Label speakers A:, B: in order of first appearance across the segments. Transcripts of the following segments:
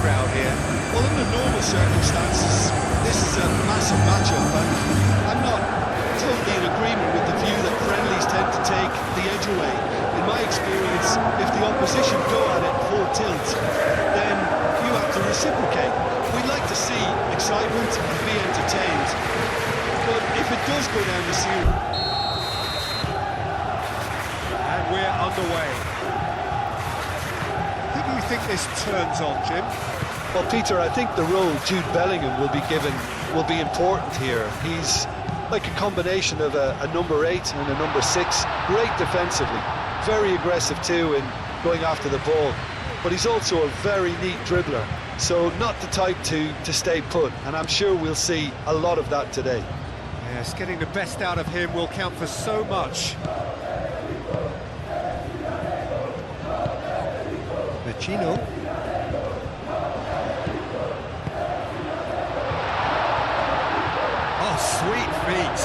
A: crowd here.
B: Well, under normal circumstances, this is a massive matchup, and I'm not totally in agreement with the view that friendlies tend to take the edge away. In my experience, if the opposition go at it full tilt, then you have to reciprocate. We'd like to see excitement and be entertained, but if it does go down the series...
A: And we're underway. Who do you think this turns on, Jim?
B: Well, Peter, I think the role Jude Bellingham will be given will be important here. He's like a combination of a number 8 and a number 6. Great defensively, very aggressive too in going after the ball. But he's also a very neat dribbler, so not the type to stay put. And I'm sure we'll see a lot of that today.
A: Yes, getting the best out of him will count for so much. Vecino. Oh, sweet feet.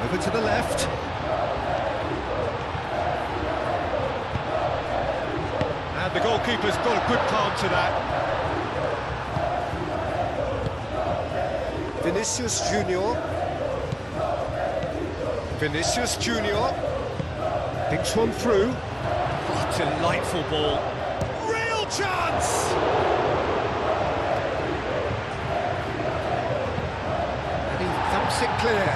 A: Over to the left. And the goalkeeper's got a good palm to that. Vinicius Junior. Vinicius Junior. Thinks one through. Oh, delightful ball. Real chance! And he thumps it clear.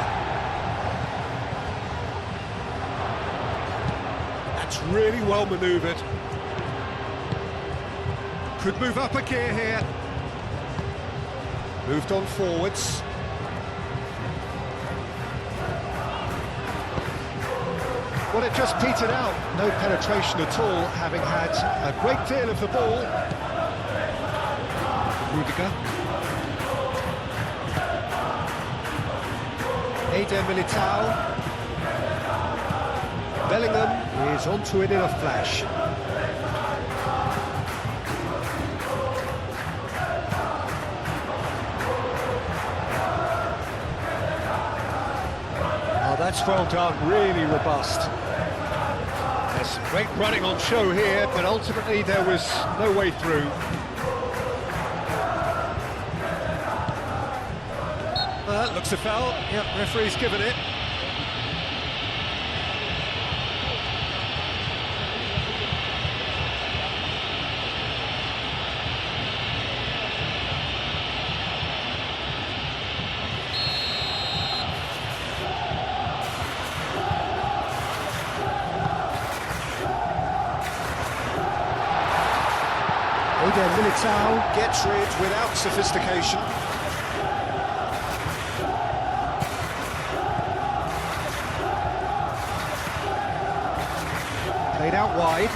A: That's really well manoeuvred. Could move up a gear here. Moved on forwards. Well, it just petered out. No penetration at all, having had a great deal of the ball. Rudiger. Eder Militao. Bellingham is onto it in a flash. Oh, that's well done, really robust. There's great running on show here, but ultimately there was no way through. That looks a foul. Yep, referee's given it. Eder Militao gets rid without sophistication. Played out wide.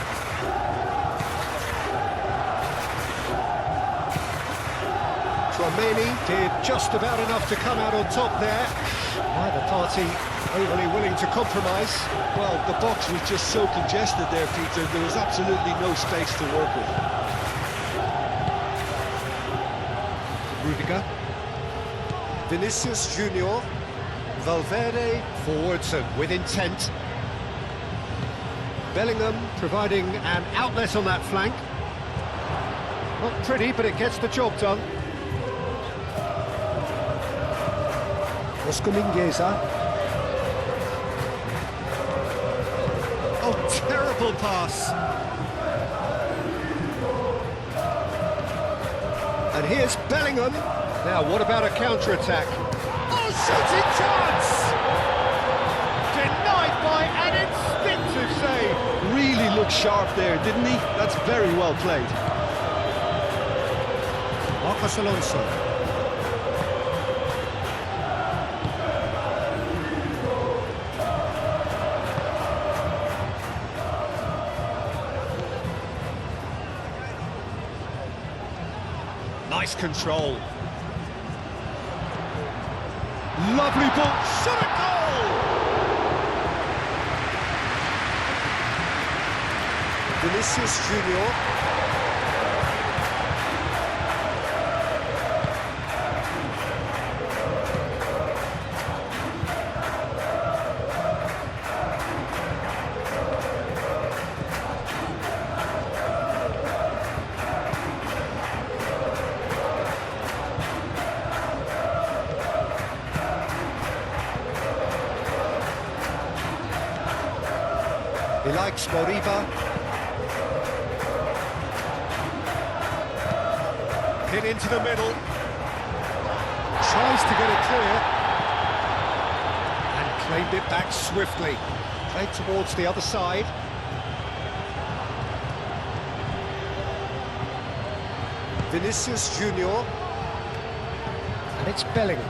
A: Tchouaméni did just about enough to come out on top there. Neither party overly willing to compromise.
B: Well, the box was just so congested there, Peter. There was absolutely no space to work with.
A: Rudiger. Vinicius Junior. Valverde forwards and with intent. Bellingham providing an outlet on that flank. Not pretty, but it gets the job done. Oscar Mingueza. Oh, terrible pass. And here's Bellingham. Now, what about a counter-attack? Oh, shooting chance! Denied by an instinctive save.
B: Really looked sharp there, didn't he? That's very well played.
A: Marcos Alonso. Nice control. Lovely ball. Shot a goal! Vinicius Junior. He likes Moriba. Hit into the middle. Tries to get it clear. And claimed it back swiftly. Played towards the other side. Vinicius Junior. And it's Bellingham.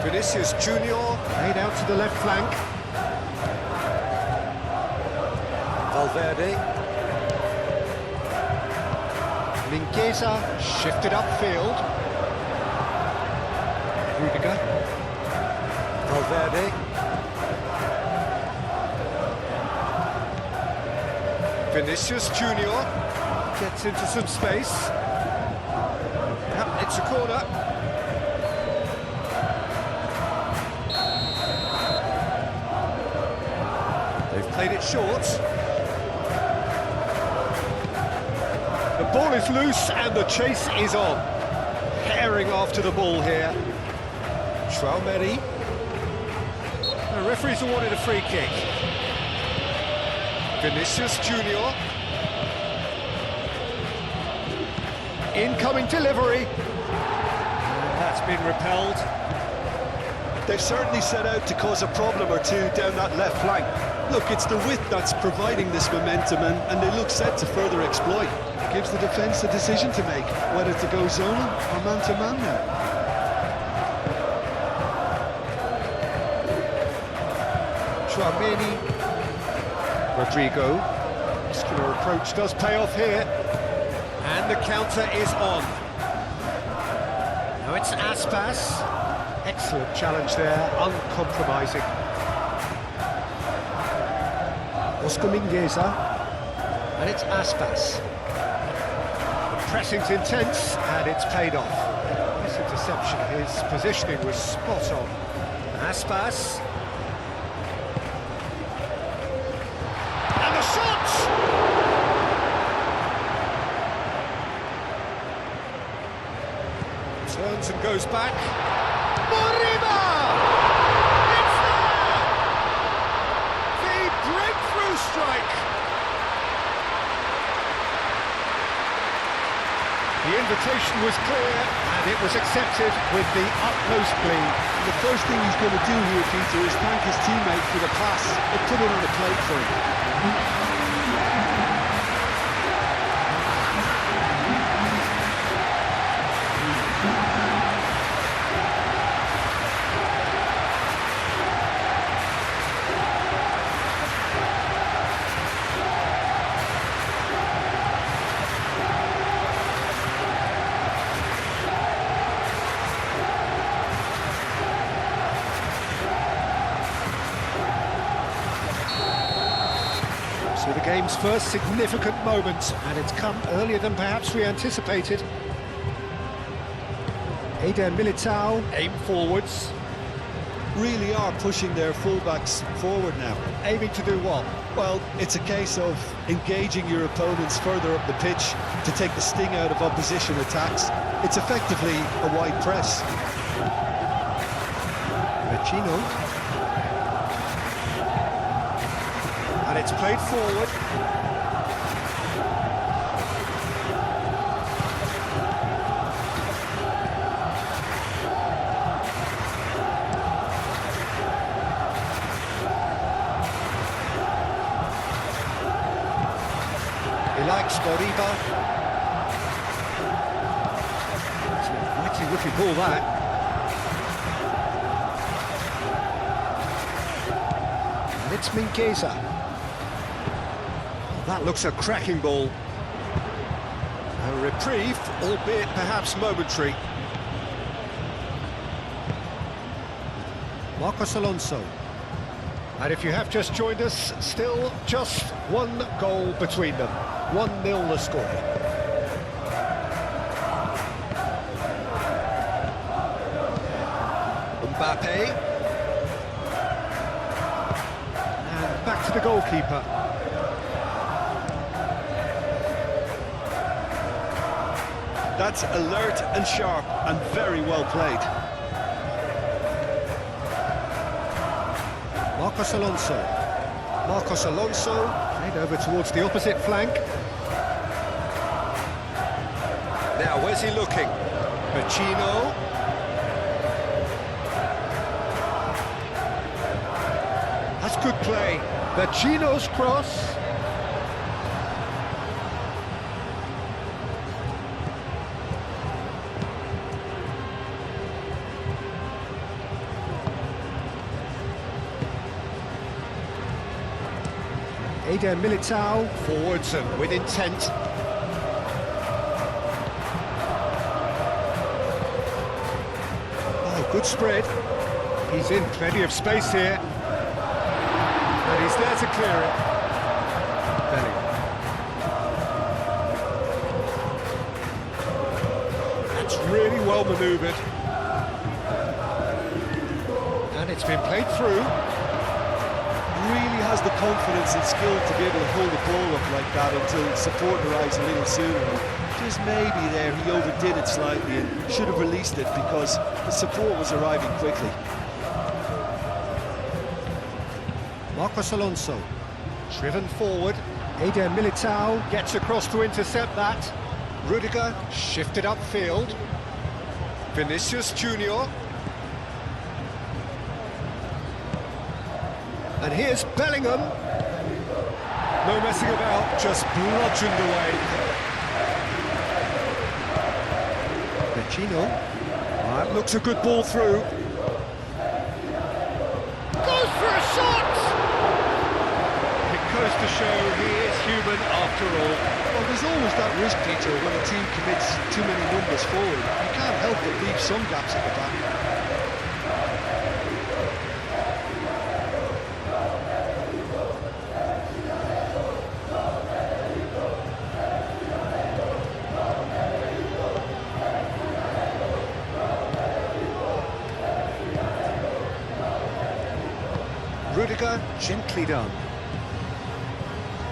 A: Vinicius Junior, laid out to the left flank. Valverde. Mingueza shifted upfield. Rudiger. Valverde. Vinicius Junior gets into some space. Yep, it's a corner. They've played it short. The ball is loose and the chase is on. Herring after the ball here. Traumeri. The referee's awarded a free kick. Vinicius Junior. Incoming delivery. That's been repelled.
B: They've certainly set out to cause a problem or two down that left flank. Look, it's the width that's providing this momentum, and they look set to further exploit. It gives the defence a decision to make, whether to go zonal or man-to-man now.
A: Traumeri. Rodrigo. Muscular approach does pay off here. And the counter is on. Now it's Aspas. Excellent challenge there, uncompromising. Oscar Mingueza. And it's Aspas. The pressing's intense, and it's paid off. This interception, his positioning was spot on. Aspas. And the shot! Turns and goes back. Moriba! It's there! The breakthrough strike! The invitation was clear, and it was accepted with the utmost glee.
B: The first thing he's going to do here, Peter, is thank his teammate for the pass. It put it on the plate for him.
A: So the game's first significant moment, and it's come earlier than perhaps we anticipated. Eder Militao aim forwards.
B: Really are pushing their fullbacks forward now.
A: Aiming to do what?
B: Well, it's a case of engaging your opponents further up the pitch to take the sting out of opposition attacks. It's effectively a wide press.
A: Vecino. And it's played forward. He likes Moriba. It's a mighty looking ball, that. And it's Mingueza. That looks a cracking ball. A reprieve, albeit perhaps momentary. Marcos Alonso. And if you have just joined us, still just one goal between them. 1-0 the score. Mbappe. And back to the goalkeeper.
B: That's alert and sharp and very well played.
A: Marcos Alonso. Marcos Alonso, played over towards the opposite flank. Now, where's he looking? Pacino. That's good play. Pacino's cross. Eder Militao, forwards and with intent. Oh, good spread. He's in plenty of space here. And he's there to clear it. Bellingham. That's really well manoeuvred. And it's been played through.
B: Really has the confidence and skill to be able to hold the ball up like that until support arrives a little sooner. And just maybe there he overdid it slightly and should have released it because the support was arriving quickly.
A: Marcos Alonso, driven forward. Eder Militao gets across to intercept that. Rudiger shifted upfield. Vinicius Junior. And here's Bellingham. No messing about, just bludgeoned away. Pacino. That looks a good ball through. Goes for a shot! It goes to show he is human after all.
B: Well, there's always that risk, Peter, when a team commits too many numbers forward. You can't help but leave some gaps at the back.
A: Rudiger, gently done.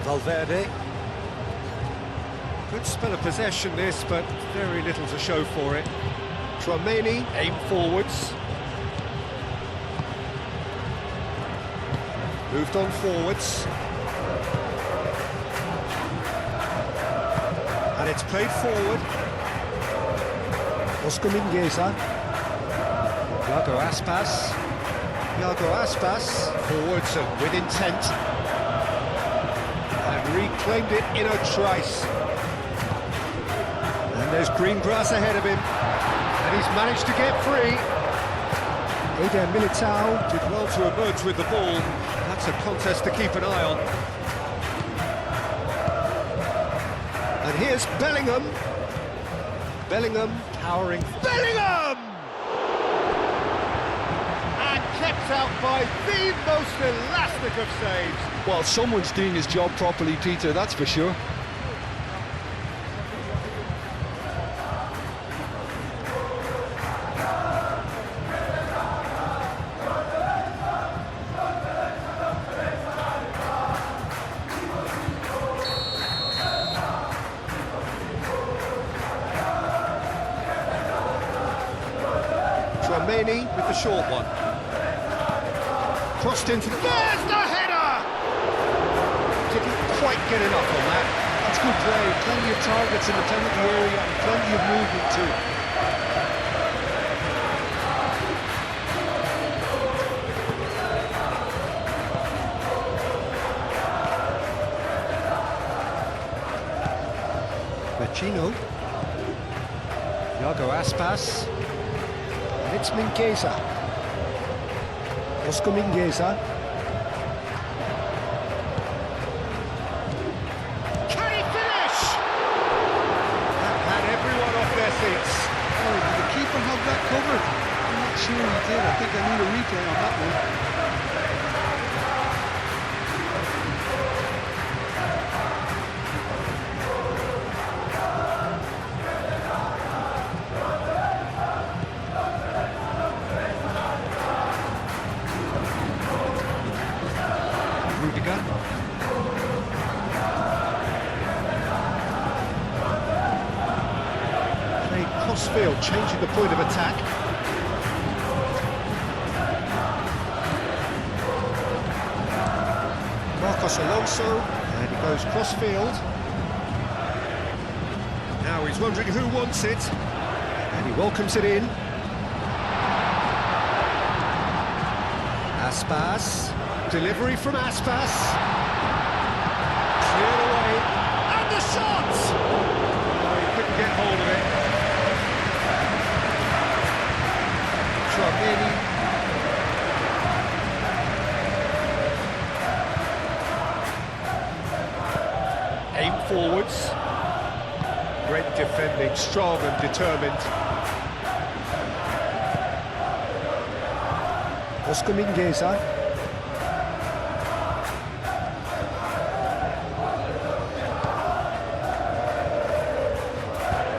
A: Valverde. Good spell of possession this, but very little to show for it. Tchouaméni, aim forwards. Moved on forwards. And it's played forward. Oscar Mingueza. Iago Aspas. Iago Aspas, forwards and with intent. And reclaimed it in a trice. And there's green grass ahead of him. And he's managed to get free. Eder Militao did well to emerge with the ball. That's a contest to keep an eye on. And here's Bellingham. Bellingham powering. Bellingham! Kept out by the most elastic of saves.
B: Well, someone's doing his job properly, Peter, that's for sure.
A: Tchouaméni with the short one. Crossed into... There's the header! Didn't quite get enough on that.
B: That's good play. Plenty of targets in the penalty area and plenty of movement too.
A: Pacino. Iago Aspas. And it's Mingueza. Oscar Mingueza. Can he finish? That had everyone off their seats.
B: Oh, did the keeper have that covered? I'm not sure he did. I think I need a replay on that one.
A: Rudiger. Played cross-field, changing the point of attack. Marcos Alonso, and he goes cross-field. Now he's wondering who wants it, and he welcomes it in. Aspas, delivery from Aspas. Cleared away, and the shot! Oh, he couldn't get hold of it. Tchouaméni. Aim forwards. Great defending, strong and determined. Oscar Mingueza.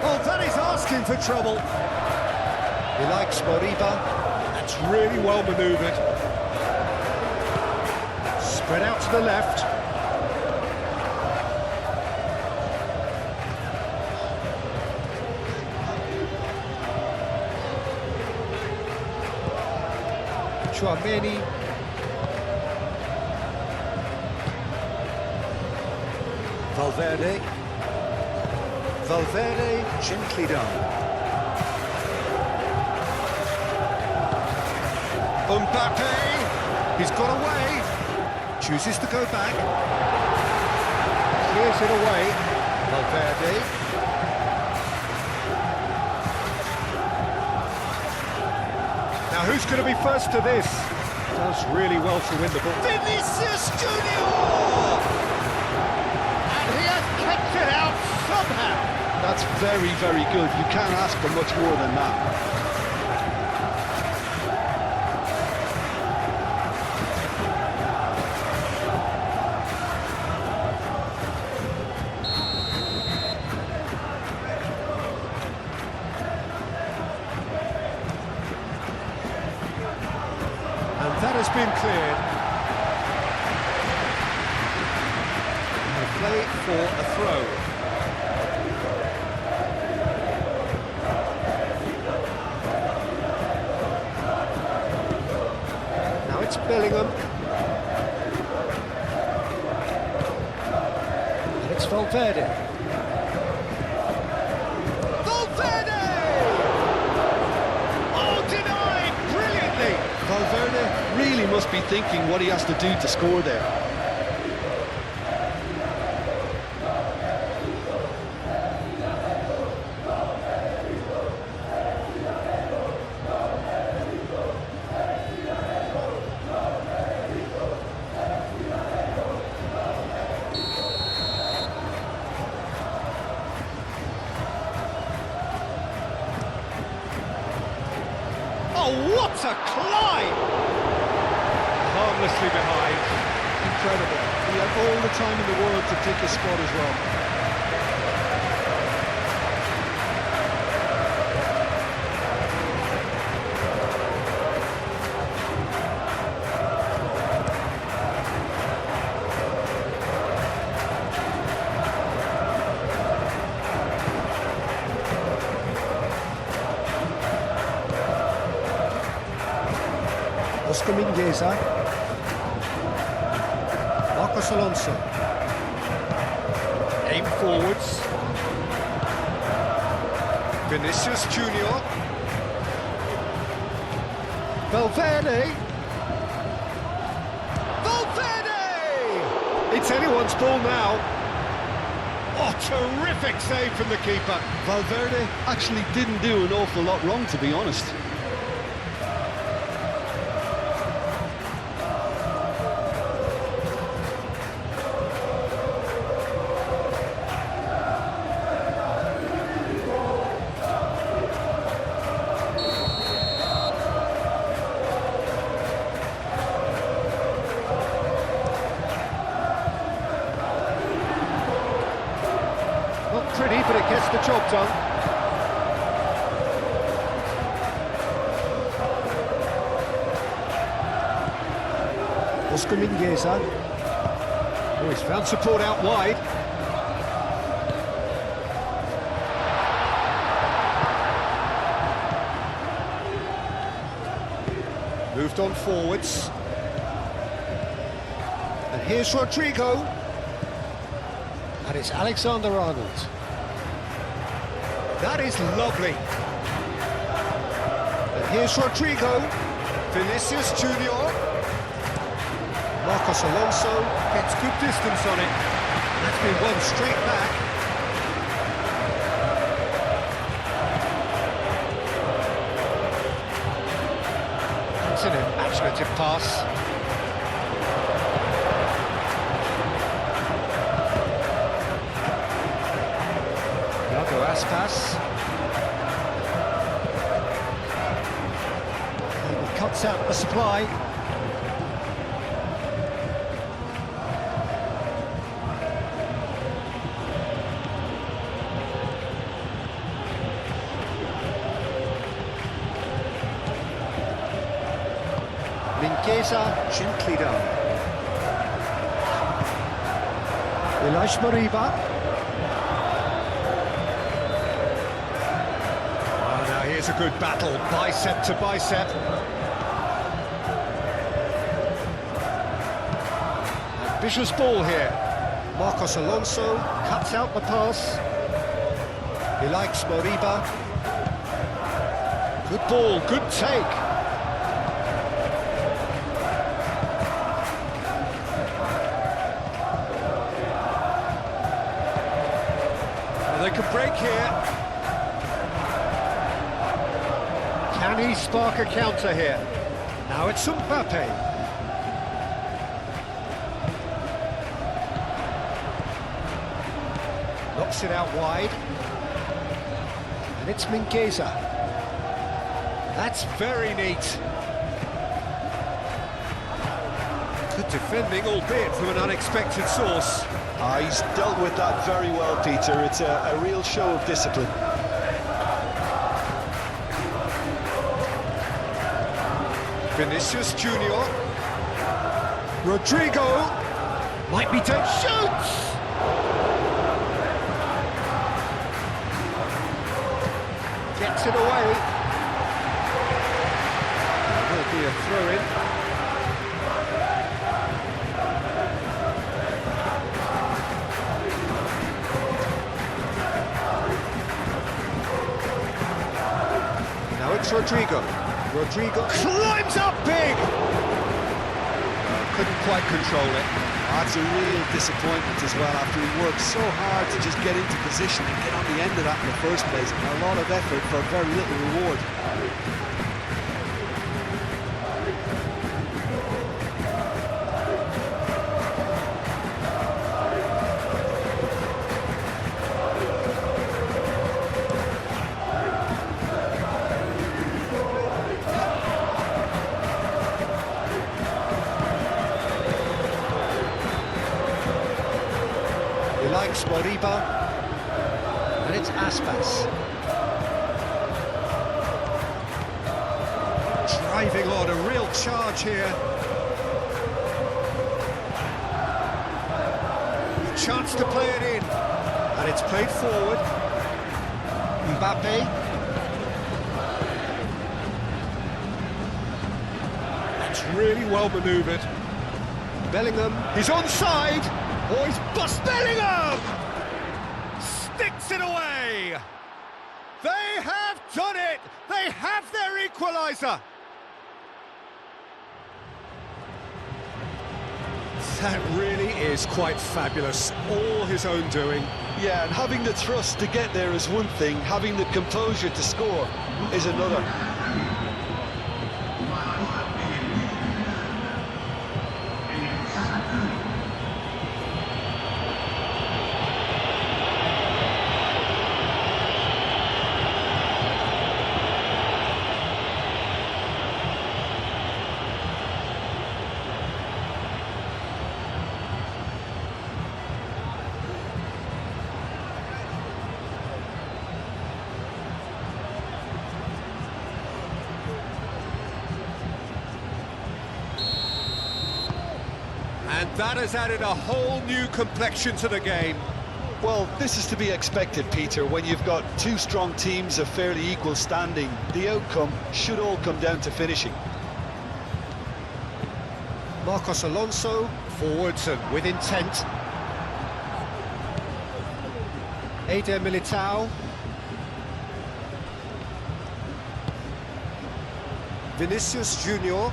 A: Oh, that is asking for trouble. He likes Moriba. That's really well manoeuvred. Spread out to the left. Tchouaméni. Valverde. Valverde gently done. Mbappe. He's got away. Chooses to go back. Clears it away. Valverde. Now who's going to be first to this? Does really well to win the ball. Vinicius Junior! And he has kept it out somehow.
B: That's very, very good. You can't ask for much more than that.
A: That has been cleared. And play for a throw. Now it's Bellingham. And it's Valverde. Valverde! Oh, denied brilliantly!
B: Valverde really must be thinking what he has to do to score there.
A: Oh, what a climb! Harmlessly behind.
B: Incredible. He had all the time in the world to pick his spot as well.
A: Oscar Mingueza. Marcos Alonso. Aim forwards. Vinicius Junior. Valverde. Valverde! It's anyone's ball now. Oh, terrific save from the keeper.
B: Valverde actually didn't do an awful lot wrong, to be honest.
A: Not pretty, but it gets the job done. Oscar Mingueza. Oh, he's found support out wide. Moved on forwards. And here's Rodrigo. And it's Alexander-Arnold. That is lovely. And here's Rodrigo. Vinicius Junior. Marcos Alonso gets good distance on it. That's been won straight back. That's an imaginative pass. Pass. He cuts out the supply. Mingueza gently down. Elias Moriba. Here's a good battle, bicep to bicep. Ambitious ball here. Marcos Alonso cuts out the pass. He likes Moriba. Good ball, good take. Well, they could break here. Can he spark a counter here? Now it's Mbappe. Knocks it out wide. And it's Mingueza. That's very neat. Good defending, albeit from an unexpected source.
B: He's dealt with that very well, Peter. It's a real show of discipline.
A: Vinicius Junior. Rodrigo might be taken. Shoots! Gets it away. Will be a throw-in. Now it's Rodrigo. Rodrigo climbs up big! Couldn't quite control it.
B: That's a real disappointment as well, after he worked so hard to just get into position and get on the end of that in the first place. A lot of effort for very little reward.
A: Likes Moriba, and it's Aspas. Driving on, a real charge here. A chance to play it in, and it's played forward. Mbappe. That's really well manoeuvred. Bellingham, he's onside. Oh, he's bust Bellingham! Sticks it away! They have done it! They have their equaliser! That really is quite fabulous. All his own doing.
B: Yeah, and having the trust to get there is one thing, having the composure to score is another.
A: And that has added a whole new complexion to the game.
B: Well, this is to be expected, Peter, when you've got two strong teams of fairly equal standing. The outcome should all come down to finishing.
A: Marcos Alonso Forwards and with intent. Eder Militao. Vinicius Junior.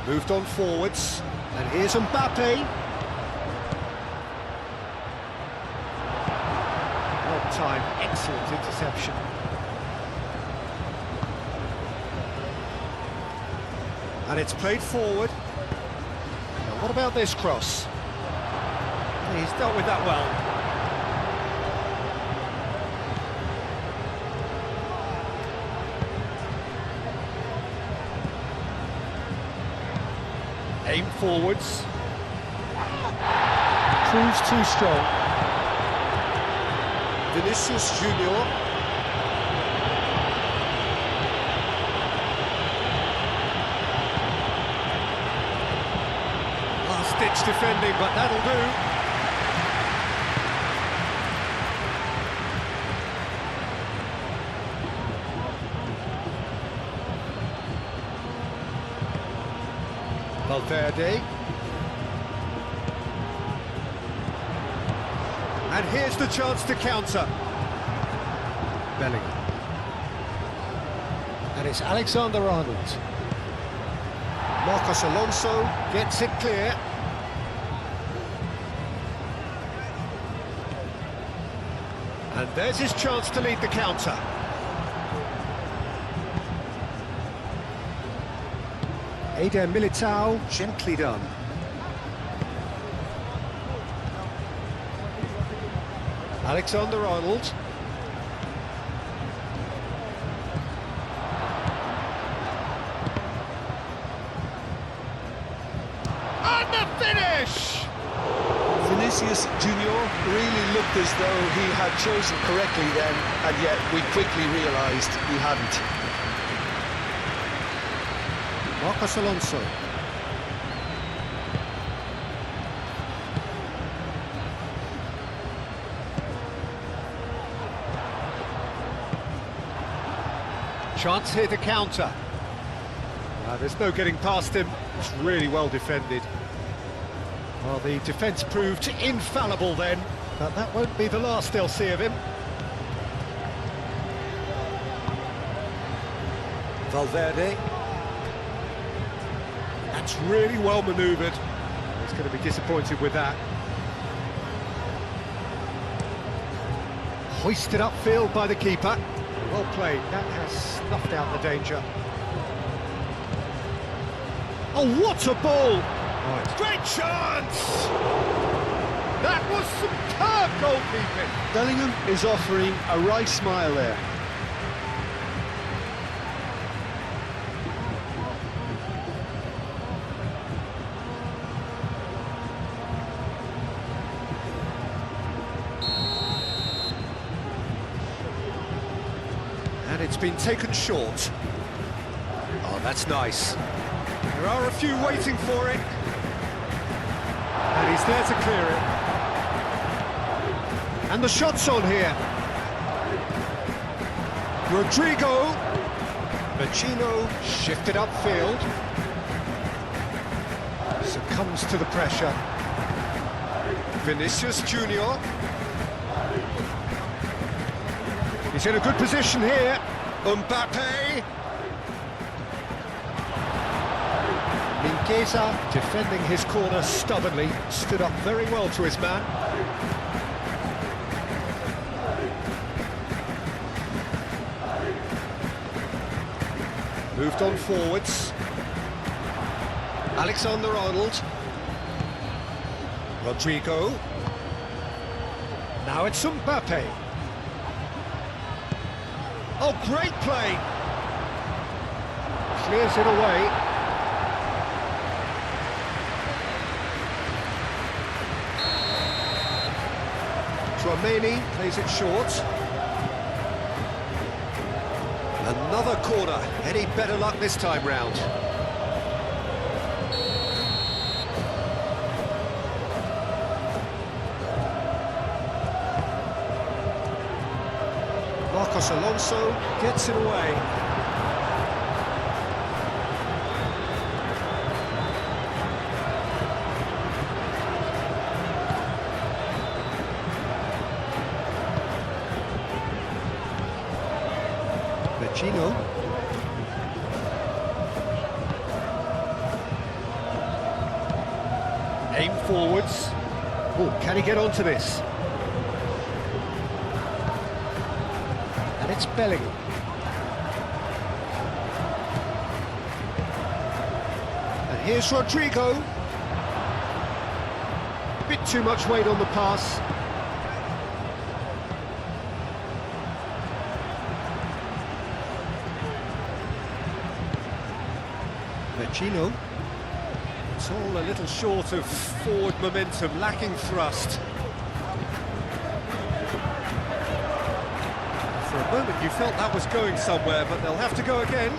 A: Moved on forwards. And here's Mbappe. One time, excellent interception. And it's played forward. Now, what about this cross? He's dealt with that well. Aim forwards. Proves too strong. Vinicius Junior. Last-ditch defending, but that'll do. Valverde. And here's the chance to counter. Bellingham. And it's Alexander-Arnold. Marcos Alonso gets it clear. And there's his chance to lead the counter. Eder Militao, gently done. Alexander-Arnold. And the finish!
B: Vinicius Junior really looked as though he had chosen correctly then, and yet we quickly realised he hadn't.
A: Marcos Alonso. Chance here to counter. There's no getting past him. It's really well defended. Well, the defence proved infallible then, but that won't be the last they'll see of him. Valverde. That's really well manoeuvred. He's going to be disappointed with that. Hoisted upfield by the keeper. Well played. That has snuffed out the danger. Oh, what a ball! Right. Great chance! That was superb goalkeeping.
B: Bellingham is offering a right smile there.
A: And it's been taken short. Oh, that's nice. There are a few waiting for it. And he's there to clear it. And the shot's on here. Rodrigo. Machino shifted upfield. Succumbs to the pressure. Vinicius Junior. He's in a good position here. Mbappe. Mingueza defending his corner stubbornly, stood up very well to his man. Moved on forwards. Alexander-Arnold. Rodrigo. Now it's Mbappe. Oh, great play! Clears it away. Tchouaméni plays it short. Another corner. Any better luck this time round? Marcos Alonso gets it away. Vecino. Aim forwards. Oh, can he get onto this? And it's Bellingham. And here's Rodrigo. Bit too much weight on the pass. Vecino. It's all a little short of forward momentum, lacking thrust. For a moment you felt that was going somewhere, but they'll have to go again.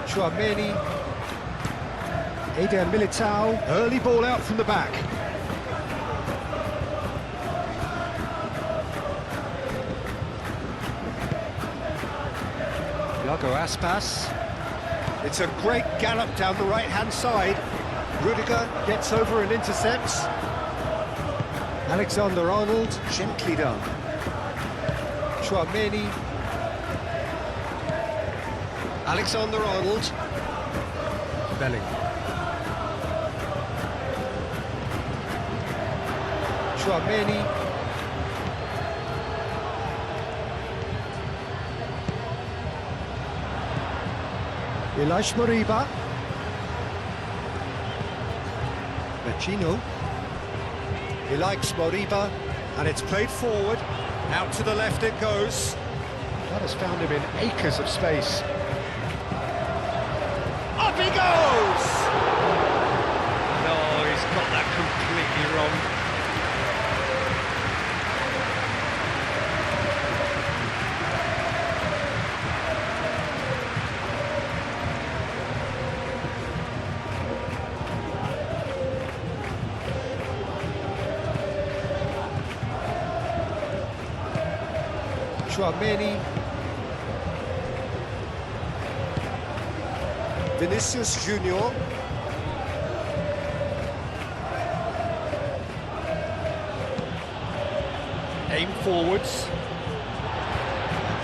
A: Chouameni. Eder Militao. Early ball out from the back. Iago Aspas. It's a great gallop down the right-hand side. Rudiger gets over and intercepts. Alexander-Arnold, gently done. Chouameni. Alexander-Arnold. Bellingham. Chouameni. Ilaix Moriba. Vecino. He likes Moriba, and it's played forward. Out to the left it goes. That has found him in acres of space. Up he goes! No, he's got that completely wrong. Chouameni. Vinicius Junior. Aim forwards.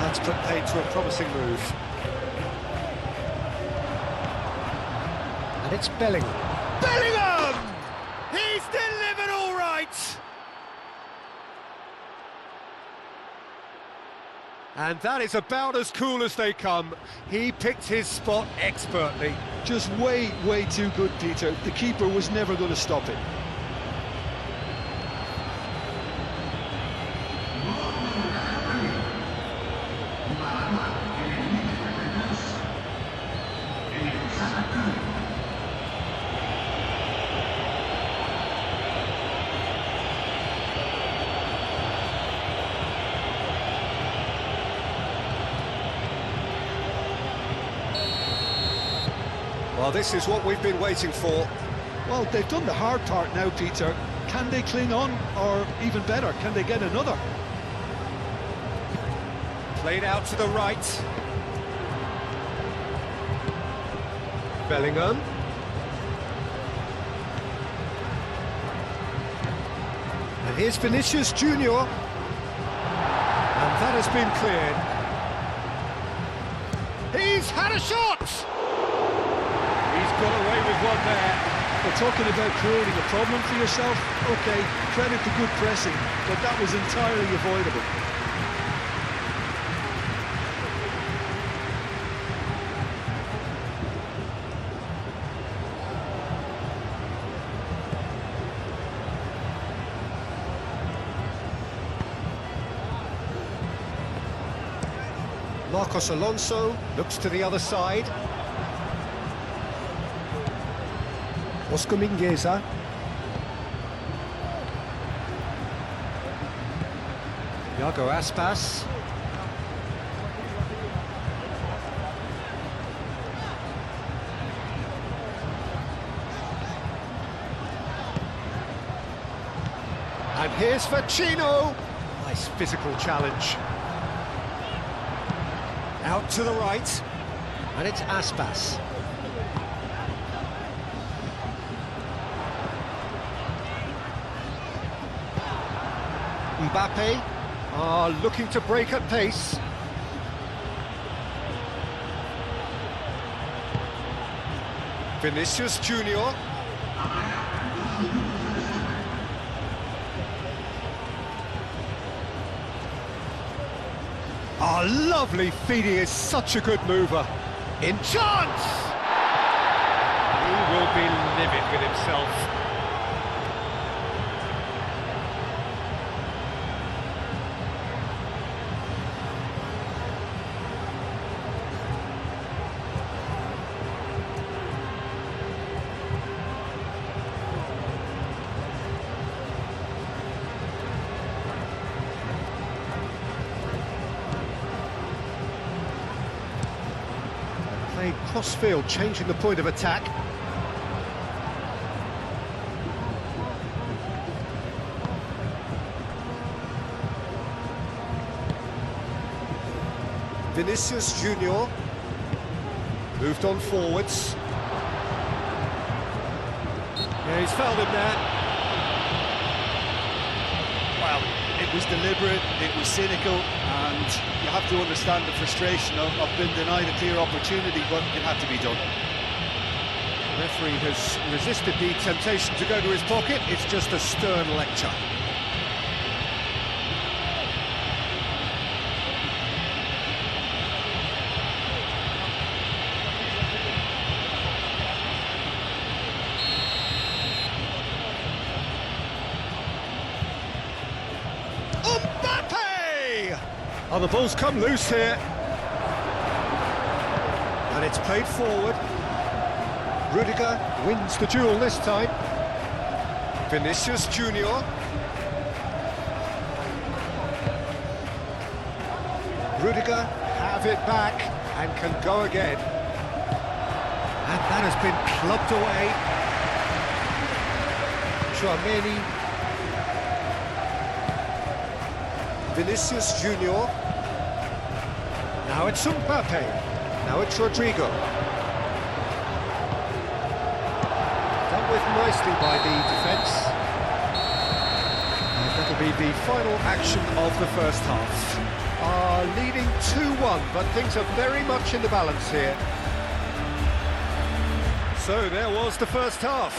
A: That's put paid to a promising move. And it's Bellingham. Bellingham! He's delivered all right! And that is about as cool as they come. He picked his spot expertly.
B: Just way too good, Peter. The keeper was never going to stop it.
A: Well, this is what we've been waiting for.
B: Well, they've done the hard part now, Peter. Can they cling on, or even better, can they get another?
A: Played out to the right. Bellingham. And here's Vinicius Junior. And that has been cleared. He's had a shot! He's got away with one there.
B: We're talking about creating a problem for yourself. OK, credit to good pressing, but that was entirely avoidable.
A: Marcos Alonso looks to the other side. Oscar Mingueza. Iago Aspas. And here's Vecino. Nice physical challenge. Out to the right. And it's Aspas. Mbappe are looking to break at pace. Vinicius Junior. Lovely feed, he is such a good mover. In chance! He will be livid with himself. Played cross-field, changing the point of attack. Vinicius Junior moved on forwards. Yeah, he's fouled him there.
B: Well, it was deliberate, it was cynical, and you have to understand the frustration of being denied a clear opportunity, but it had to be done.
A: The referee has resisted the temptation to go to his pocket. It's just a stern lecture. Oh, the ball's come loose here. And it's played forward. Rudiger wins the duel this time. Vinicius Junior. Rudiger have it back and can go again. And that has been clubbed away. Chouameni. Vinicius Junior. Now it's Mbappe. Now it's Rodrigo. Dealt with nicely by the defence. And that'll be the final action of the first half. Leading 2-1, but things are very much in the balance here. So there was the first half.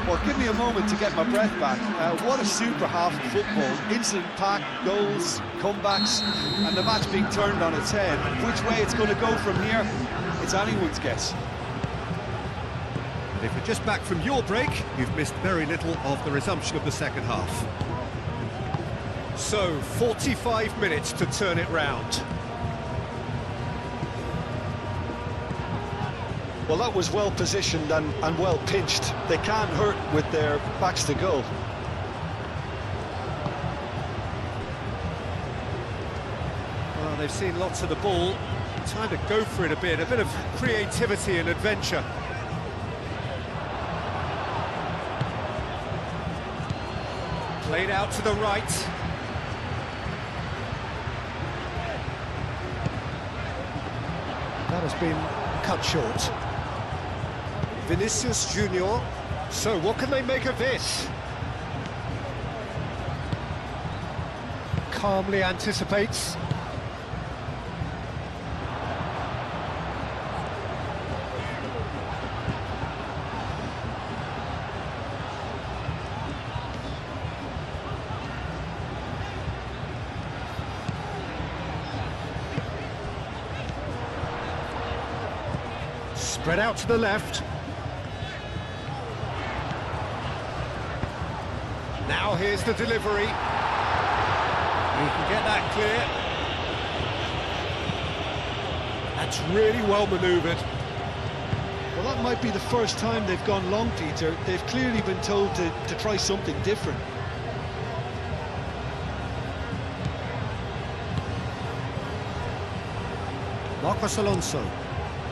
B: Well, give me a moment to get my breath back. What a super half of football. Incident-packed, goals, comebacks, and the match being turned on its head. Which way it's going to go from here, it's anyone's guess.
A: And if you're just back from your break, you've missed very little of the resumption of the second half. So, 45 minutes to turn it round.
B: Well, that was well positioned and well pitched. They can't hurt with their backs to goal.
A: Well, they've seen lots of the ball. Time to go for it a bit of creativity and adventure. Played out to the right. That has been cut short. Vinicius Junior. So what can they make of this? Calmly anticipates. Spread out to the left. Now here's the delivery. He can get that clear. That's really well manoeuvred.
B: Well, that might be the first time they've gone long, Peter. They've clearly been told to try something different.
A: Marcos Alonso.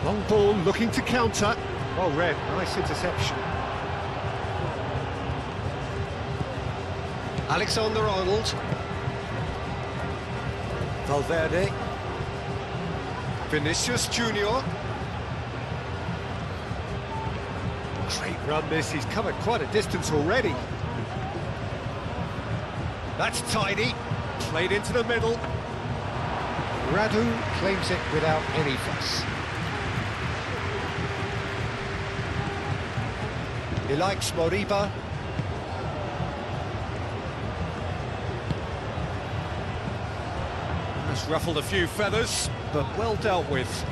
A: Long ball, looking to counter. Well read, nice interception. Alexander-Arnold. Valverde. Vinicius Junior. Great run this, he's covered quite a distance already. That's tidy. Played into the middle. Radu claims it without any fuss. He likes Moriba. Has ruffled a few feathers, but well dealt with.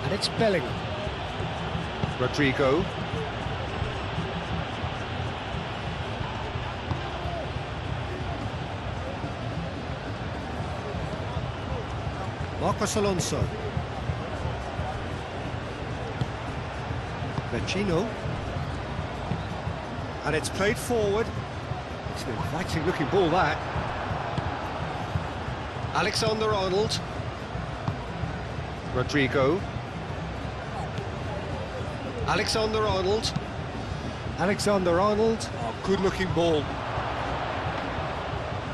A: And it's Bellingham. Rodrigo. Marcos Alonso. Vecino. And it's played forward. It's an inviting looking ball, that. Alexander-Arnold. Rodrigo. Alexander-Arnold. Alexander-Arnold. Oh, good looking ball.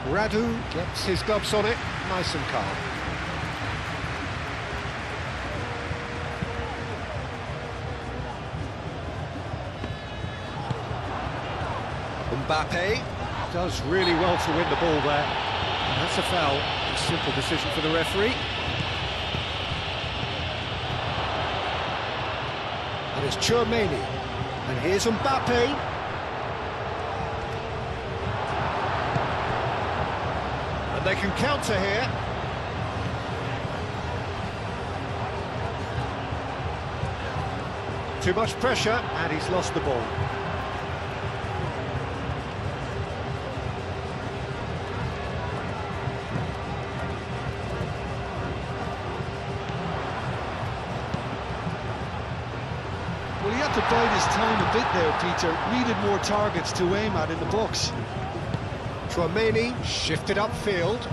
A: Radu gets his gloves on it, nice and calm. Mbappe does really well to win the ball there. And that's a foul. A simple decision for the referee. And it's Tchouaméni. And here's Mbappe. And they can counter here. Too much pressure, and he's lost the ball.
B: Well, he had to bide his time a bit there, Peter. Needed more targets to aim at in the box.
A: Tchouaméni shifted upfield.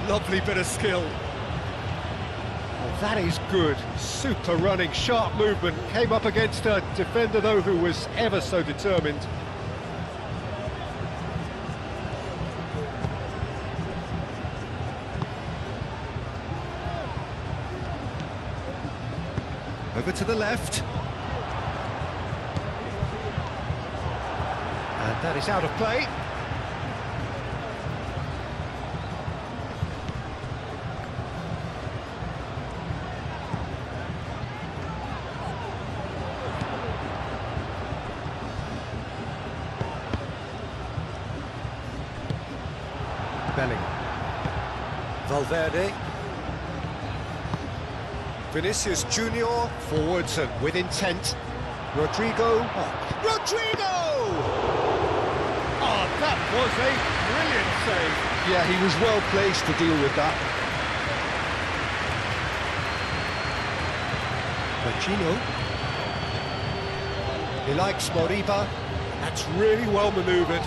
A: Lovely bit of skill. Well, that is good. Super running, sharp movement. Came up against a defender, though, who was ever so determined. Over to the left. And that is out of play. Bellingham. Valverde. Vinicius Junior, forwards and with intent. Rodrigo. Oh. Rodrigo! Oh, that was a brilliant save.
B: Yeah, he was well placed to deal with that.
A: Vecino. He likes Moriba. That's really well manoeuvred.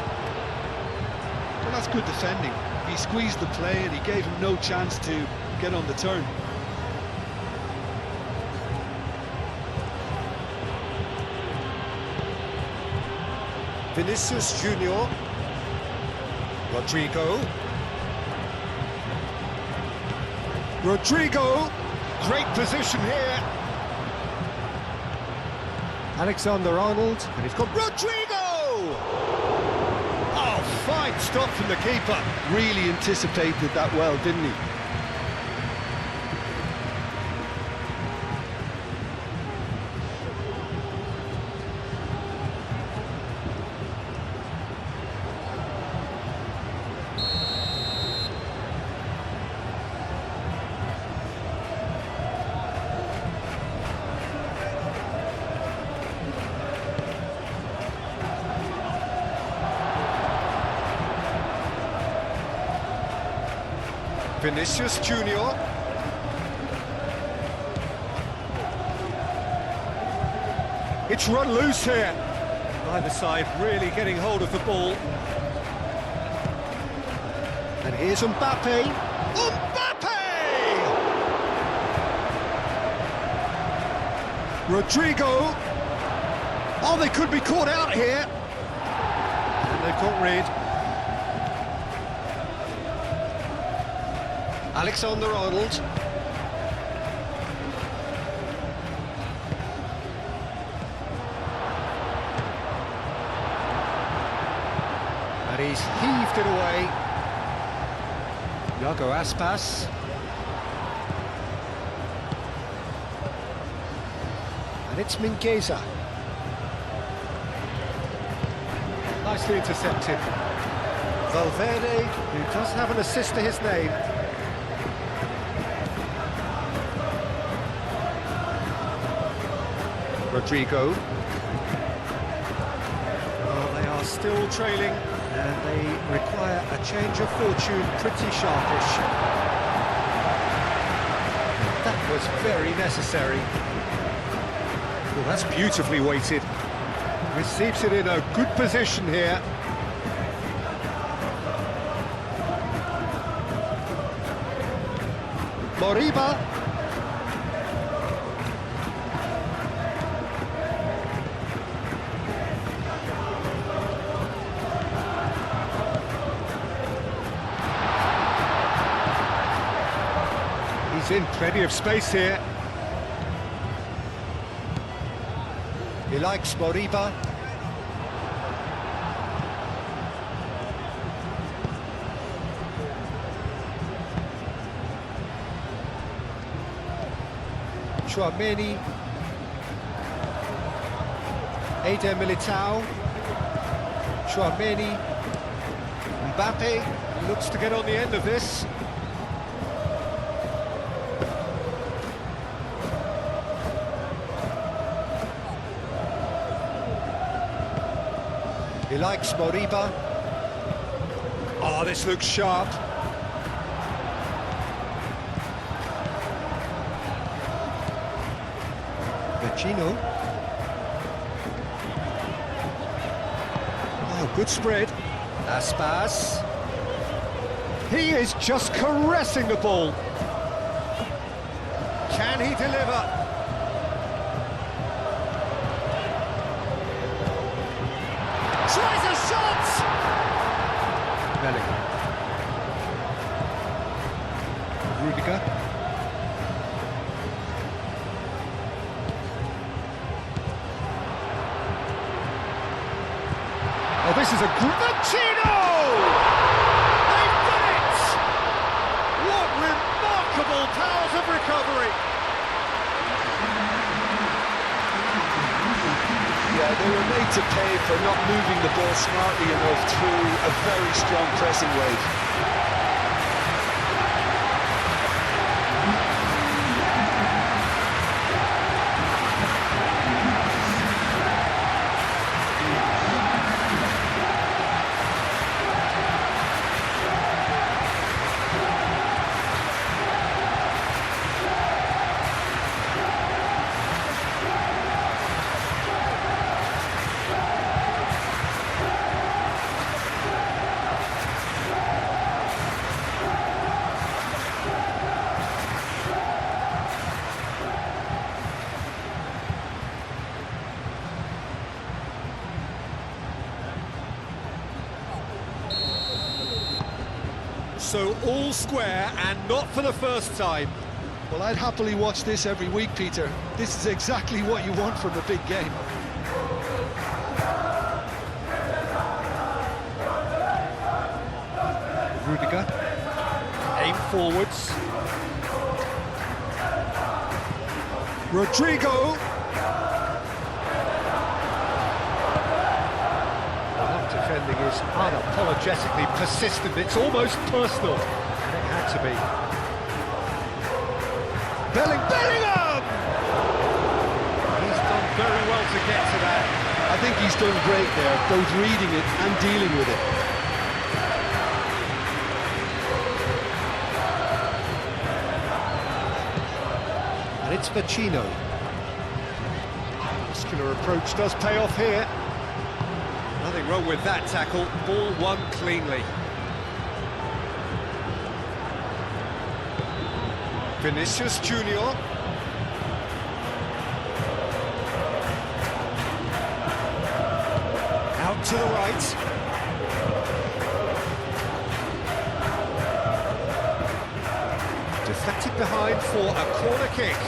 B: Well, that's good defending. He squeezed the play and he gave him no chance to get on the turn.
A: Vinicius Junior. Rodrigo. Rodrigo. Great position here. Alexander-Arnold. And he's got Rodrigo! Oh, fine stop from the keeper.
B: Really anticipated that well, didn't he?
A: Vinicius Junior. It's run loose here. Either side really getting hold of the ball. And here's Mbappe. Mbappe! Rodrigo. Oh, they could be caught out here. And they've got rid. Alexander-Arnold. And he's heaved it away. Iago Aspas. And it's Mingueza. Nicely intercepted. Valverde, who does have an assist to his name. Rodrigo. Well, they are still trailing, and they require a change of fortune pretty sharpish. That was very necessary. Well, that's beautifully weighted. Receives it in a good position here. Moriba. He's in plenty of space here. He likes Moriba. Chouameni. Eder Militao. Chouameni. Mbappe looks to get on the end of this. He likes Moriba. Oh, this looks sharp. Vecino. Oh, good spread. Aspas. He is just caressing the ball. Can he deliver? Tries a shot! Bellingham. Rudiger. Oh, this is a Vecino! They've done it! What remarkable powers of recovery!
B: Yeah, they were made to pay for not moving the ball smartly enough through a very strong pressing wave.
A: So all square, and not for the first time.
B: Well, I'd happily watch this every week, Peter. This is exactly what you want from a big game.
A: Rudiger. Aim forwards. Rodrigo. Defending is unapologetically persistent. It's almost personal, and it had to be. Bellingham! He's done very well to get to that.
B: I think he's done great there, both reading it and dealing with it.
A: And it's Vecino. Muscular approach does pay off here. Nothing wrong with that tackle. Ball won cleanly. Vinicius Junior. Out to the right. Deflected behind for a corner kick.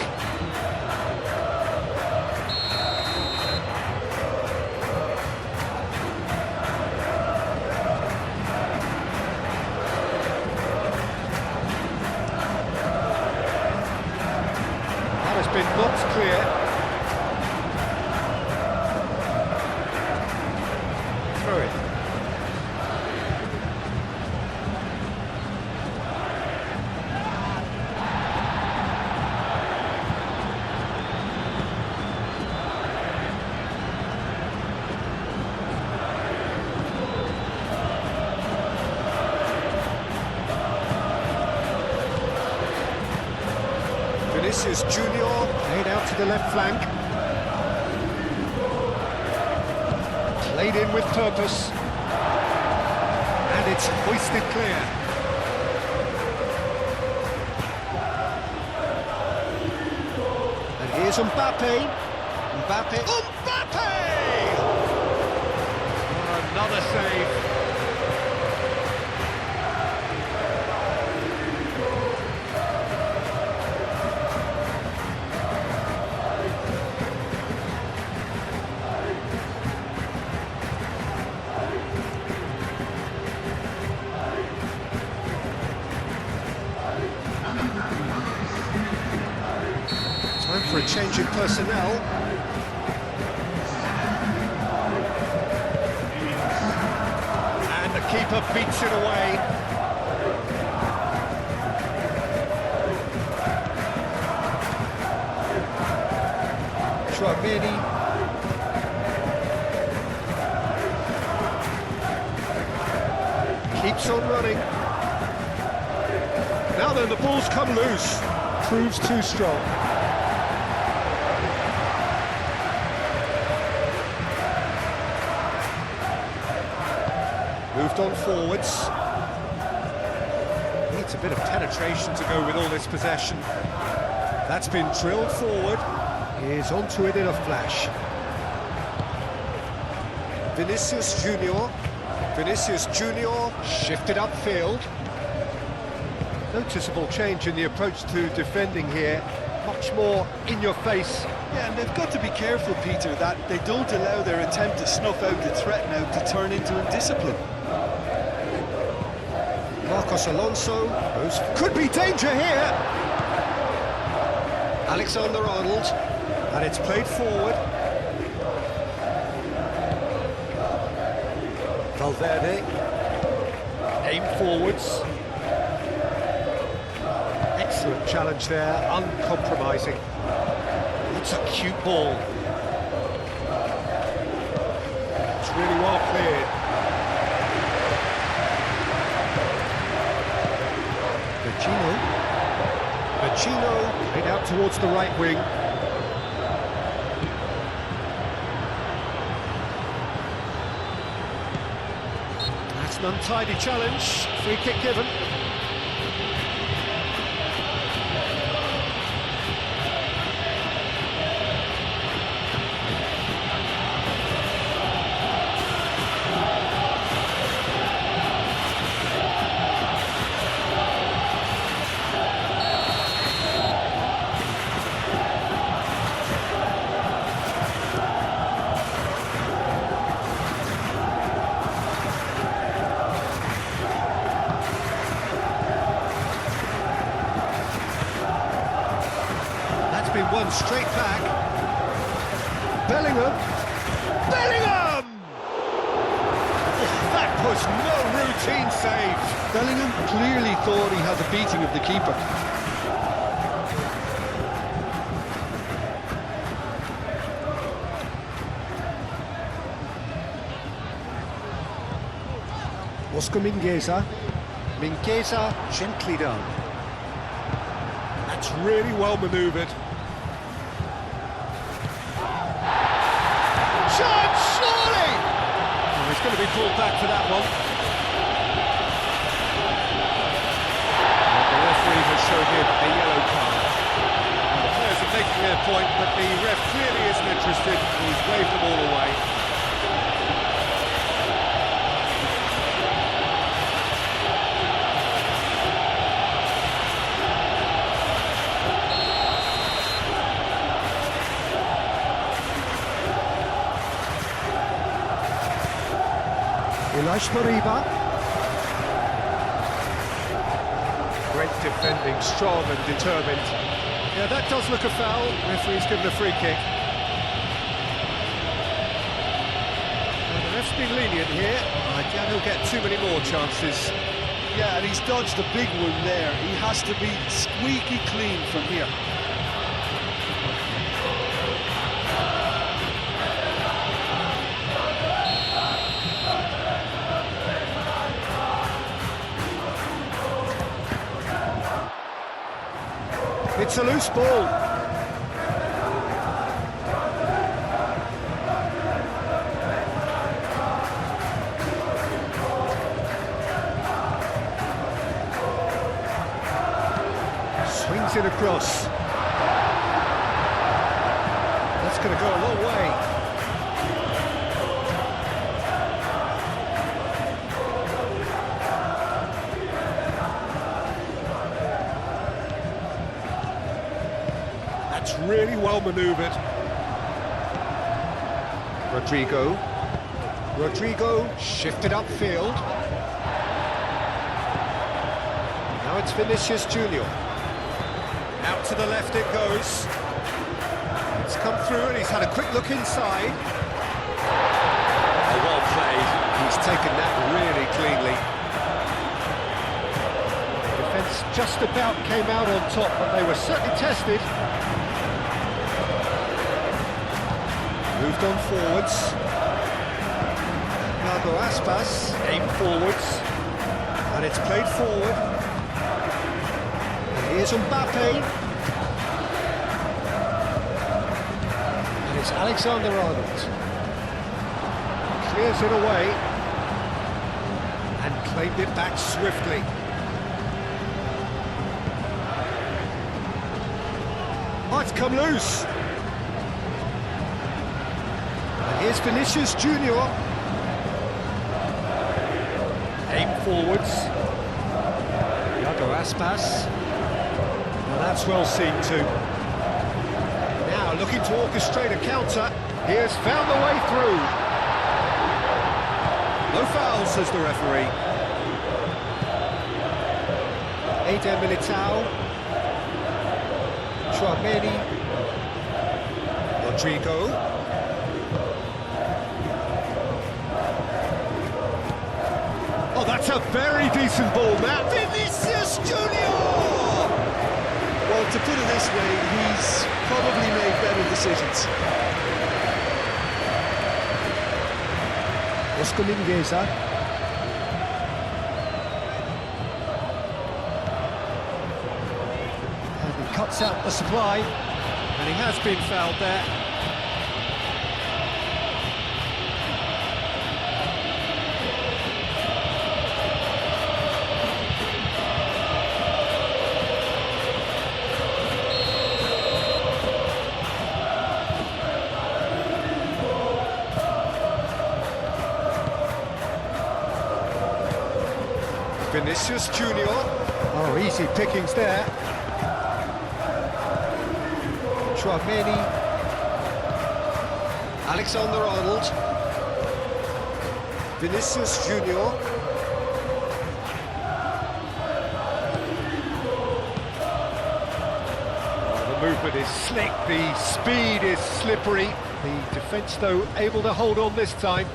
A: That has been knocked clear. Through it. Vinicius Junior played out to the left flank. Played in with purpose. And it's hoisted clear. And here's Mbappe. Mbappe. Oh, another save. Time for a change in personnel. And the keeper beats it away. Tchouameni. Keeps on running. Now then, the ball's come loose. Proves too strong. Moved on forwards. Needs a bit of penetration to go with all this possession. That's been drilled forward. He's onto it in a flash. Vinicius Junior. Vinicius Junior shifted upfield. Noticeable change in the approach to defending here. Much more in your face.
B: Yeah, and they've got to be careful, Peter, that they don't allow their attempt to snuff out the threat now to turn into indiscipline.
A: Marcos Alonso could be danger here. Alexander-Arnold, and it's played forward. Valverde, aim forwards. Excellent challenge there, uncompromising. It's a cute ball. It's really well cleared. Vecino played out towards the right wing. That's an untidy challenge. Free kick given. One straight back. Bellingham! That was no routine save.
B: Bellingham clearly thought he had the beating of the keeper.
A: Oscar Mingueza. Mingueza gently done. That's really well manoeuvred. Surely! Oh, he's going to be pulled back for that one. And the referee has shown him a yellow card. And the players are making their point, but the ref clearly isn't interested. He's waved them all away. Great defending, strong and determined. Yeah, that does look a foul. Referee's given a free kick. Well, the ref's been lenient here. I doubt he'll get too many more chances.
B: Yeah, and he's dodged a big one there. He has to be squeaky clean from here.
A: It's a loose ball. Swings it across. That's going to go a long way. That's really well manoeuvred. Rodrigo shifted upfield. Now it's Vinicius Junior. Out to the left it goes. It's come through and he's had a quick look inside. Oh, well played. He's taken that really cleanly. The defence just about came out on top, but they were certainly tested. Moved on forwards. Thiago Aspas aim forwards. And it's played forward. And here's Mbappe. And it's Alexander-Arnold. Clears it away. And claimed it back swiftly. Oh, it's come loose. Here's Vinicius Junior. Aim forwards. Thiago Aspas. Well, that's well seen too. Now looking to orchestrate a counter. He has found the way through. No foul, says the referee. Eder Militao. Chouameni. Rodrigo. Oh, that's a very decent ball now. Vinicius Junior!
B: Well, to put it this way, he's probably made better decisions.
A: Oscar Mingueza. And he cuts out the supply. And he has been fouled there. Vinicius Junior. Oh, easy pickings there. Chouameni. Alexander-Arnold. Vinicius Junior. The movement is slick, the speed is slippery. The defence, though, able to hold on this time.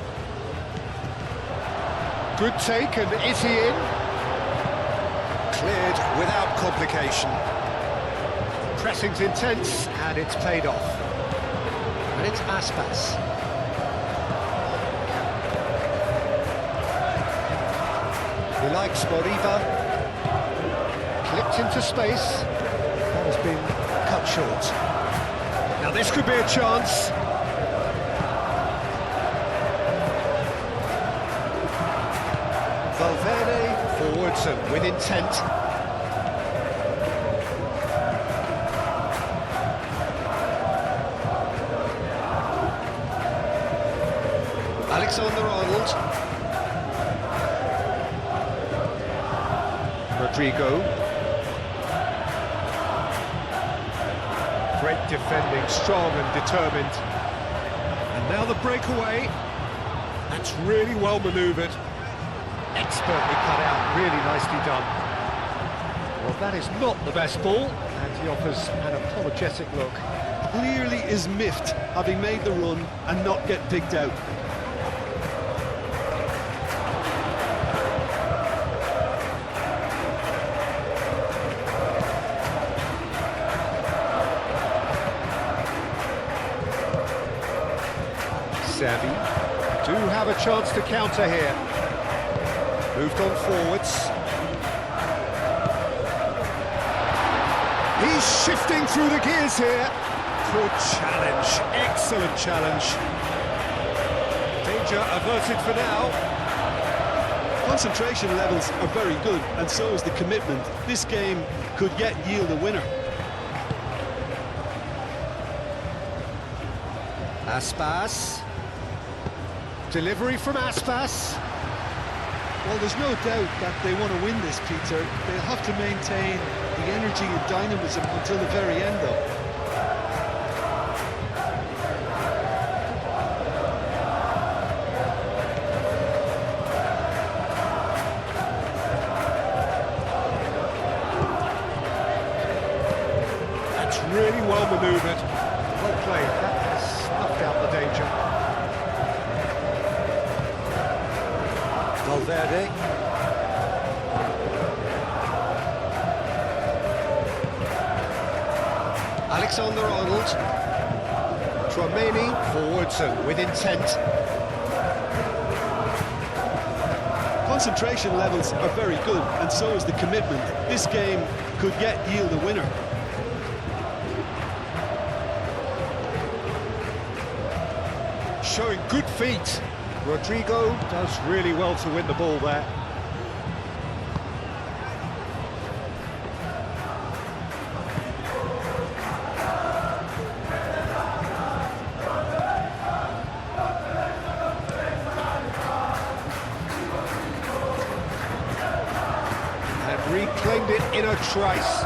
A: Good take, and is he in? Cleared without complication. Pressing's intense, and it's paid off. And it's Aspas. He likes Moriba. Clipped into space. That has been cut short. Now this could be a chance. Valverde forwards and with intent. Alexander-Arnold. Rodrigo. Great defending, strong and determined. And now the breakaway. That's really well manoeuvred. Expertly cut out, really nicely done. Well, that is not the best ball, and he offers an apologetic look.
B: Clearly is miffed, having made the run and not get picked out.
A: Xavi do have a chance to counter here. Moved on forwards. He's shifting through the gears here. Good challenge, excellent challenge. Danger averted for now.
B: Concentration levels are very good, and so is the commitment. This game could yet yield a winner.
A: Aspas. Delivery from Aspas.
B: Well, there's no doubt that they want to win this, Peter. They'll have to maintain the energy and dynamism until the very end, though.
A: That's really well manoeuvred. Well played. That has snuffed out the danger. Valverde. Alexander-Arnold. Tchouaméni forwards and with intent.
B: Concentration levels are very good, and so is the commitment. This game could yet yield a winner.
A: Showing good feet. Rodrigo does really well to win the ball there. And reclaimed it in a trice.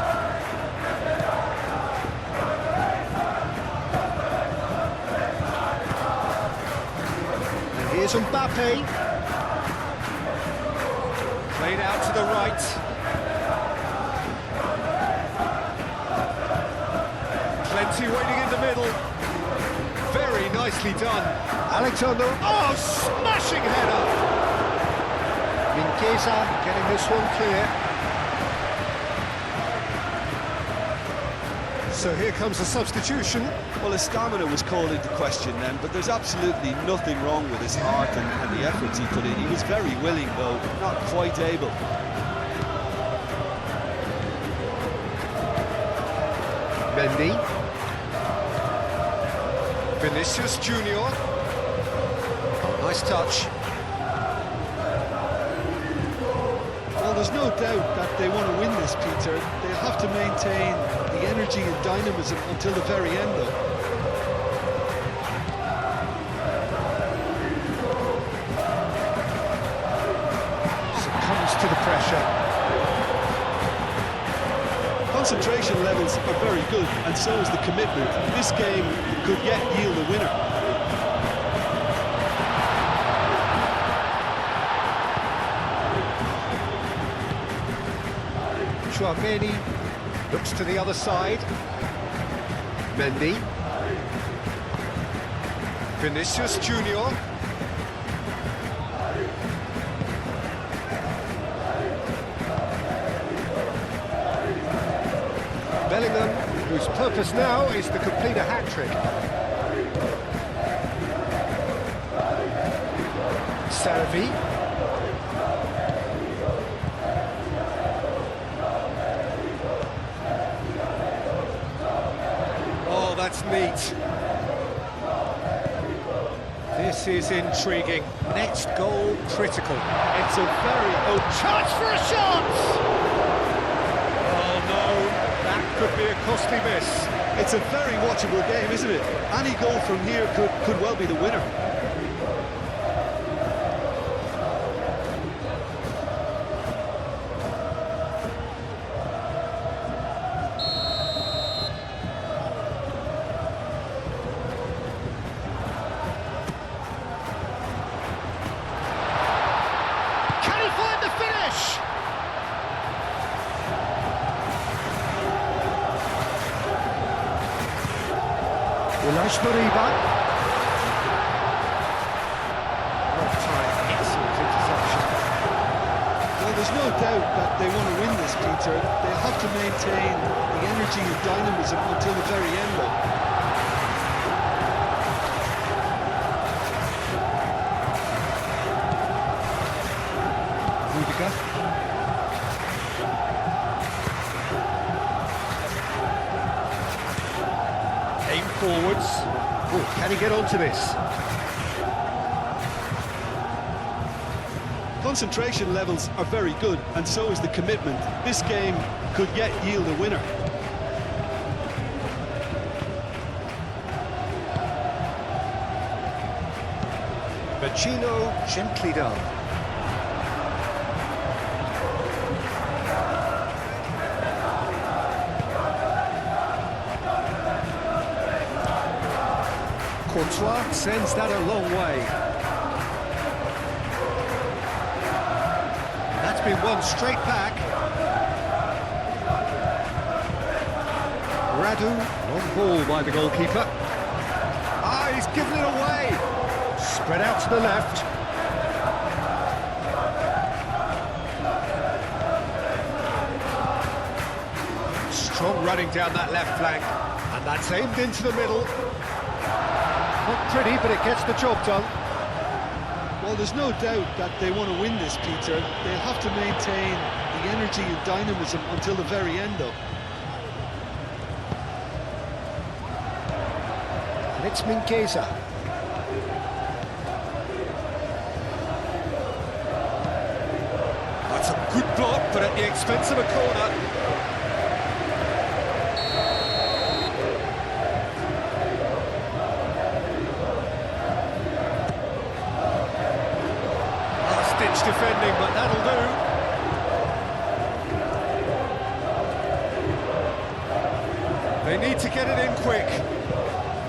A: Here's Mbappe. Played out to the right. Plenty waiting in the middle. Very nicely done. Alexander, oh, smashing header! Mingueza getting this one clear. So here comes a substitution.
B: Well, his stamina was called into question then, but there's absolutely nothing wrong with his heart and the efforts he put in. He was very willing, though, not quite able.
A: Mendy. Vinicius Junior. Nice touch.
B: Well, there's no doubt that they want to win this, Peter. They'll have to maintain the energy and dynamism until the very end, though.
A: Succumbs to the pressure.
B: Concentration levels are very good, and so is the commitment. This game could yet yield a winner.
A: Tchouaméni looks to the other side. Mendy. Vinicius Junior. Bellingham, whose purpose now is to complete a hat-trick. Xavi. Oh, that's neat. This is intriguing. Next goal critical. It's a very chance for a shot! Could be a costly miss.
B: It's a very watchable game, isn't it? Any goal from here could well be the winner.
A: Can he Moriba. Well-timed, excellent interception.
B: Well, there's no doubt that they want to win this, Peter. They have to maintain the energy and dynamism until the very end, though.
A: Aim forwards. Oh, can he get onto this?
B: Concentration levels are very good, and so is the commitment. This game could yet yield a winner.
A: Bacino gently done. Courtois sends that a long way. That's been won straight back. Radu on ball by the goalkeeper. Ah, he's given it away. Spread out to the left. Strong running down that left flank. And that's aimed into the middle. Not pretty, but it gets the job done.
B: Well, there's no doubt that they want to win this, Peter. They'll have to maintain the energy and dynamism until the very end, though.
A: And it's Mingueza. That's a good block, but at the expense of a corner. Defending, but that'll do. They need to get it in quick.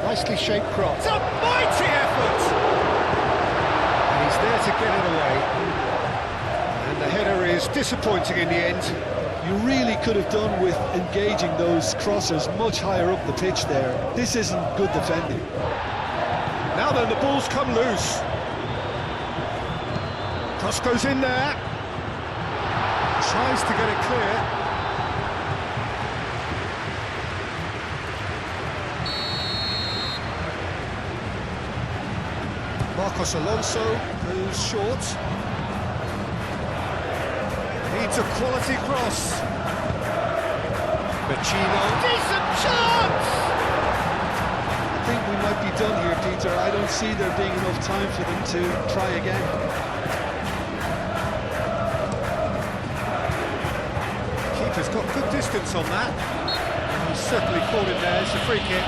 A: Nicely shaped cross. It's a mighty effort! And he's there to get it away. And the header is disappointing in the end.
B: You really could have done with engaging those crossers much higher up the pitch there. This isn't good defending.
A: Now then, the ball's come loose. Cross goes in there. Tries to get it clear. Marcos Alonso goes short. Needs a quality cross. Bacino. Decent chance!
B: I think we might be done here, Peter. I don't see there being enough time for them to try again.
A: Keeper's got good distance on that. He's certainly caught it there. It's a free kick.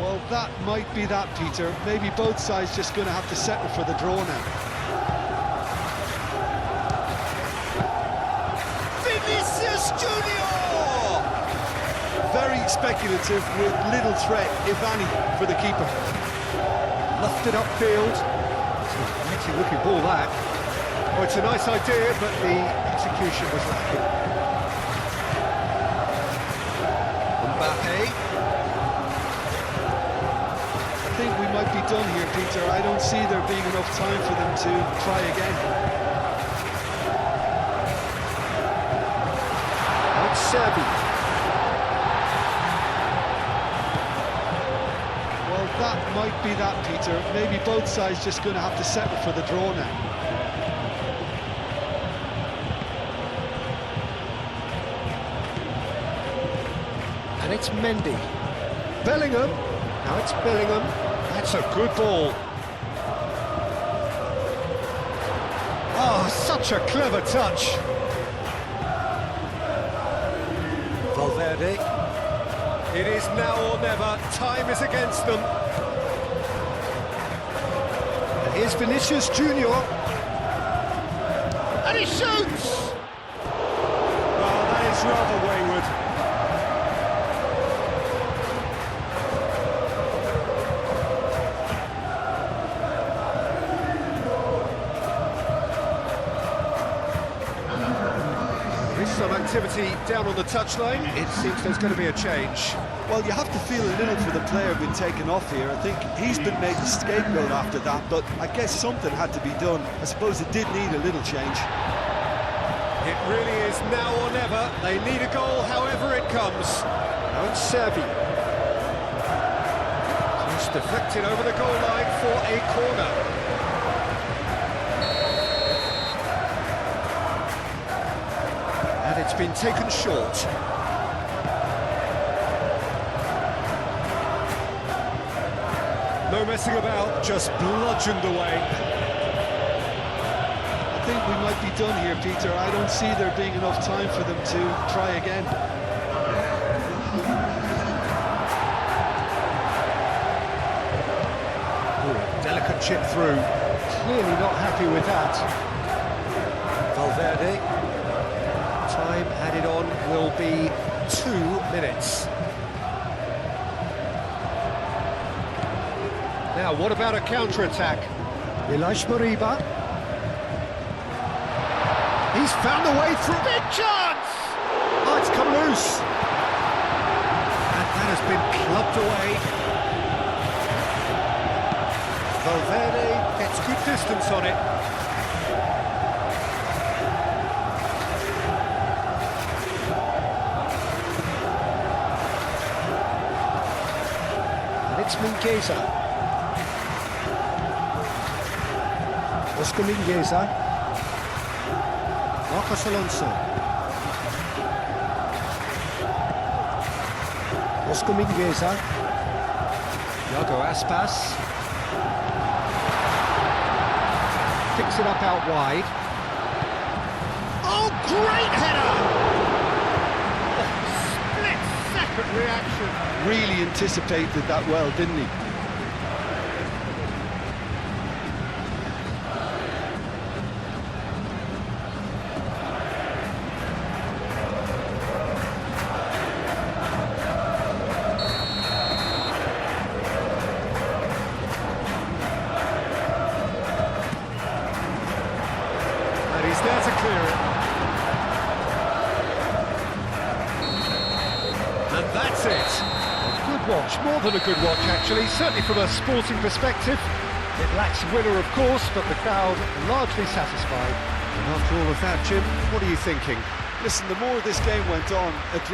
B: Well, that might be that, Peter. Maybe both sides just going to have to settle for the draw now.
A: Vinicius Junior!
B: Very speculative with little threat, if any, for the keeper.
A: Lofted upfield. It's a mighty looking ball, that. Oh, it's a nice idea, but the execution was lacking. Mbappe.
B: I think we might be done here, Peter. I don't see there being enough time for them to try again.
A: It's Serbi.
B: Well, that might be that, Peter. Maybe both sides just going to have to settle for the draw now.
A: And it's Mendy. Bellingham. Now it's Bellingham. That's a good ball. Oh, such a clever touch. Valverde. It is now or never. Time is against them. And Here's Vinicius Junior. And he shoots!
C: Well, that is rather wayward.
A: Some activity down on the touchline. It seems there's going to be a change.
B: Well, you have to feel a little for the player being taken off here. I think he's been made the scapegoat after that, but I guess something had to be done. I suppose it did need a little change.
A: It really is now or never. They need a goal however it comes. Now it's Servi. Just deflected over the goal line for a corner. And it's been taken short. No messing about, just bludgeoned away.
B: I think we might be done here, Peter. I don't see there being enough time for them to try again.
A: Ooh, delicate chip through. Clearly not happy with that. Valverde. Time added on will be 2 minutes. Now, what about a counter-attack? Ilaix Moriba. He's found the way through. Big chance! Oh, it's come loose. And that has been clubbed away. Valverde gets good distance on it. It's Mingueza. Oscar Mingueza. Marcos Alonso. Oscar Mingueza. Iago Aspas. Picks it up out wide. Oh, great header! Oh, split-second reaction.
B: Really anticipated that well, didn't he?
A: And he's there to clear it. And that's it. Good watch, more than a good watch actually, certainly from a sporting perspective. It lacks a winner of course, but the crowd largely satisfied. And after all of that, Jim, what are you thinking?
B: Listen, the more this game went on, a draw